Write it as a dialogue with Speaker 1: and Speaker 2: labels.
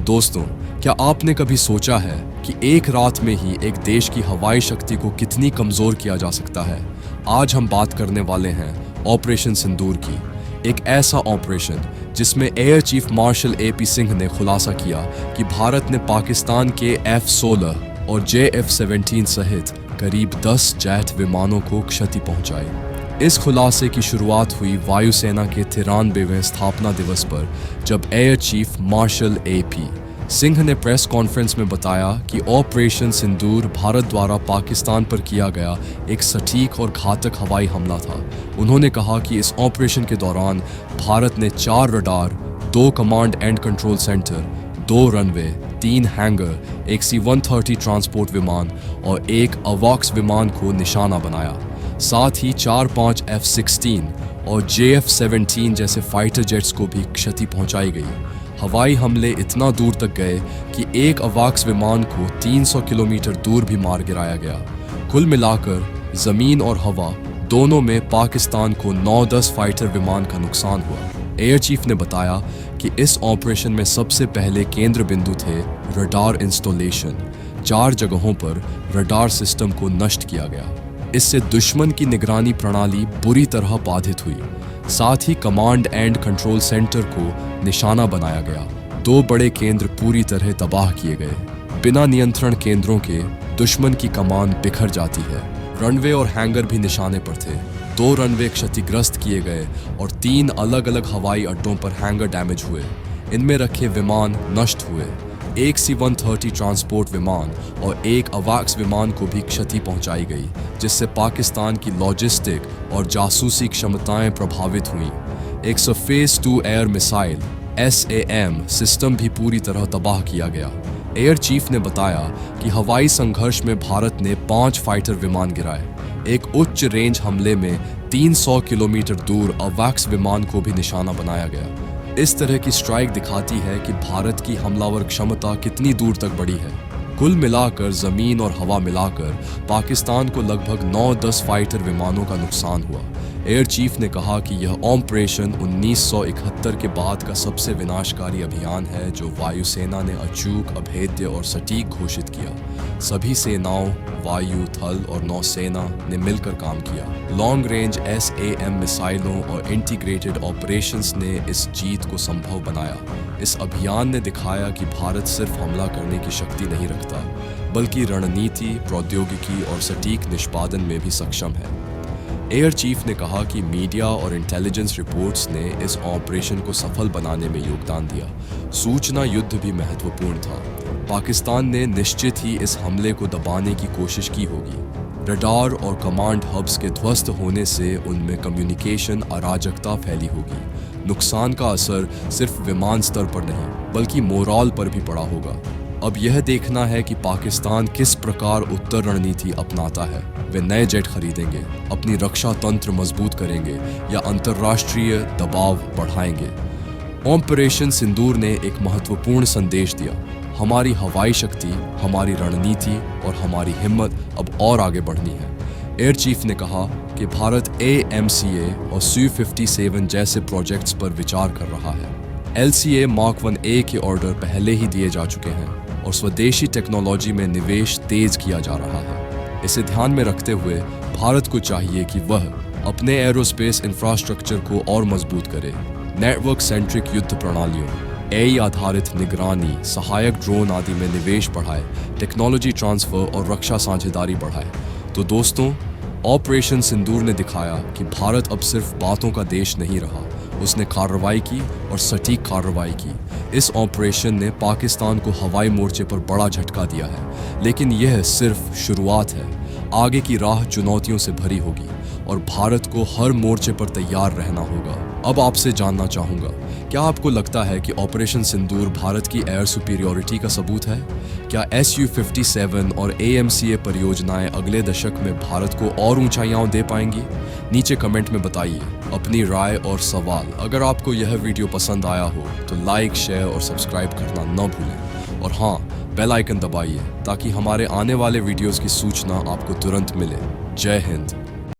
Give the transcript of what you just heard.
Speaker 1: दोस्तों, क्या आपने कभी सोचा है कि एक रात में ही एक देश की हवाई शक्ति को कितनी कमजोर किया जा सकता है? आज हम बात करने वाले हैं ऑपरेशन सिंदूर की, एक ऐसा ऑपरेशन जिसमें air chief marshal AP Singh ने खुलासा किया कि भारत ने पाकिस्तान के F-16 और JF-17 सहित करीब 10 जेट विमानों को क्षति पहुंचाई। इस खुलासे की शुरुआत हुई वायुसेना के 93वें स्थापना दिवस पर, जब air chief marshal AP Singh ने प्रेस कॉन्फ्रेंस में बताया कि ऑपरेशन सिंदूर भारत द्वारा पाकिस्तान पर किया गया एक सटीक और घातक हवाई हमला था। उन्होंने कहा कि इस ऑपरेशन के दौरान भारत ने 4 radar, 2 command and control centre, 2 runway, 3 hanger, एक C-130 ट्रांसपोर्ट विमान और एक अवॉक्स विमान को निशाना बनाया। साथ ही 4-5 F-16 और JF-17 जैसे फाइटर जेट्स को भी क्षति पहुंचाई गई। हवाई हमले इतना दूर तक गए कि एक अवॉक्स विमान को 300 किलोमीटर दूर भी मार गिराया गया। कुल मिलाकर जमीन और हवा दोनों में पाकिस्तान को 9-10 फाइटर विमान का नुकसान हुआ। एयर चीफ ने बताया कि इस ऑपरेशन में सबसे पहले केंद्र बिंदु थे रडार इंस्टॉलेशन। 4 जगहों पर रडार सिस्टम को नष्ट किया गया। इससे दुश्मन की निगरानी प्रणाली बुरी तरह बाधित हुई। साथ ही कमांड एंड कंट्रोल सेंटर को निशाना बनाया गया। 2 बड़े केंद्र पूरी तरह तबाह किए गए। बिना नियंत्रण केंद्रों के दुश्मन की कमान बिखर जाती है। रनवे और हैंगर भी निशाने पर थे। 2 रनवे क्षतिग्रस्त किए गए और 3 अलग अलग हवाई अड्डों पर हैंगर डैमेज हुए। इनमें रखे विमान नष्ट हुए। एक C-130 ट्रांसपोर्ट विमान और एक अवॉक्स विमान को भी क्षति पहुंचाई गई, जिससे पाकिस्तान की लॉजिस्टिक और जासूसी क्षमताएं प्रभावित हुईं। एक surface to air missile SAM system भी पूरी तरह तबाह किया गया। एयर चीफ ने बताया कि हवाई संघर्ष में भारत ने 5 फाइटर विमान गिराए। एक उच्च रेंज हमले में 300 किलोमीटर दूर अवॉक्स विमान को भी निशाना बनाया गया। इस तरह की स्ट्राइक दिखाती है कि भारत की हमलावर क्षमता कितनी दूर तक बढ़ी है। कुल मिलाकर जमीन और हवा मिलाकर पाकिस्तान को लगभग 9-10 फाइटर विमानों का नुकसान हुआ। एयर चीफ ने कहा कि यह ऑपरेशन 1971 के बाद का सबसे विनाशकारी अभियान है जो वायुसेना ने अचूक, अभेद्य और सटीक घोषित किया। सभी सेनाओं, वायु, थल और नौसेना ने मिलकर काम किया। लॉन्ग रेंज SAM मिसाइलों और इंटीग्रेटेड ऑपरेशंस ने इस जीत को संभव बनाया। इस अभियान ने दिखाया कि भारत सिर्फ हमला करने की शक्ति नहीं रखता, बल्कि रणनीति, प्रौद्योगिकी और सटीक निष्पादन में भी सक्षम है। एयर चीफ ने कहा कि मीडिया और इंटेलिजेंस रिपोर्ट्स ने इस ऑपरेशन को सफल बनाने में योगदान दिया। सूचना युद्ध भी महत्वपूर्ण था। पाकिस्तान ने निश्चित ही इस हमले को दबाने की कोशिश की होगी। रडार और कमांड हब्स के ध्वस्त होने से उनमें कम्युनिकेशन अराजकता फैली होगी। नुकसान का असर सिर्फ विमान स्तर पर नहीं, बल्कि मोराल पर भी पड़ा होगा। अब यह देखना है कि पाकिस्तान किस प्रकार उत्तर रणनीति अपनाता है। वे नए जेट खरीदेंगे, अपनी रक्षा तंत्र मजबूत करेंगे या अंतर्राष्ट्रीय दबाव बढ़ाएंगे। ऑपरेशन सिंदूर ने एक महत्वपूर्ण संदेश दिया। हमारी हवाई शक्ति, हमारी रणनीति और हमारी हिम्मत अब और आगे बढ़नी है। एयर चीफ ने कहा कि भारत AMCA और Su-57 जैसे प्रोजेक्ट्स पर विचार कर रहा है। LCA Mark 1A के ऑर्डर पहले ही दिए जा चुके हैं और स्वदेशी टेक्नोलॉजी में निवेश तेज किया जा रहा है। इसे ध्यान में रखते हुए भारत को चाहिए कि वह अपने एरोस्पेस इंफ्रास्ट्रक्चर को और मजबूत करे। नेटवर्क सेंट्रिक युद्ध प्रणालियों, AI आधारित निगरानी, सहायक ड्रोन आदि में निवेश बढ़ाए, टेक्नोलॉजी ट्रांसफर और रक्षा साझेदारी बढ़ाए। तो दोस्तों, ऑपरेशन सिंदूर ने दिखाया कि भारत अब सिर्फ बातों का देश नहीं रहा, उसने कार्रवाई की और सटीक कार्रवाई की। इस ऑपरेशन ने पाकिस्तान को हवाई मोर्चे पर बड़ा झटका दिया है, लेकिन यह सिर्फ शुरुआत है। आगे की राह चुनौतियों से भरी होगी और भारत को हर मोर्चे पर तैयार रहना होगा। अब आपसे जानना चाहूँगा, क्या आपको लगता है कि ऑपरेशन सिंदूर भारत की एयर सुपीरियॉरिटी का सबूत है? क्या Su-57 और AMCA परियोजनाएं अगले दशक में भारत को और ऊंचाइयां दे पाएंगी? नीचे कमेंट में बताइए अपनी राय और सवाल। अगर आपको यह वीडियो पसंद आया हो तो लाइक, शेयर और सब्सक्राइब करना न भूलें। और हाँ, बेल आइकन दबाइए ताकि हमारे आने वाले वीडियोस की सूचना आपको तुरंत मिले। जय हिंद।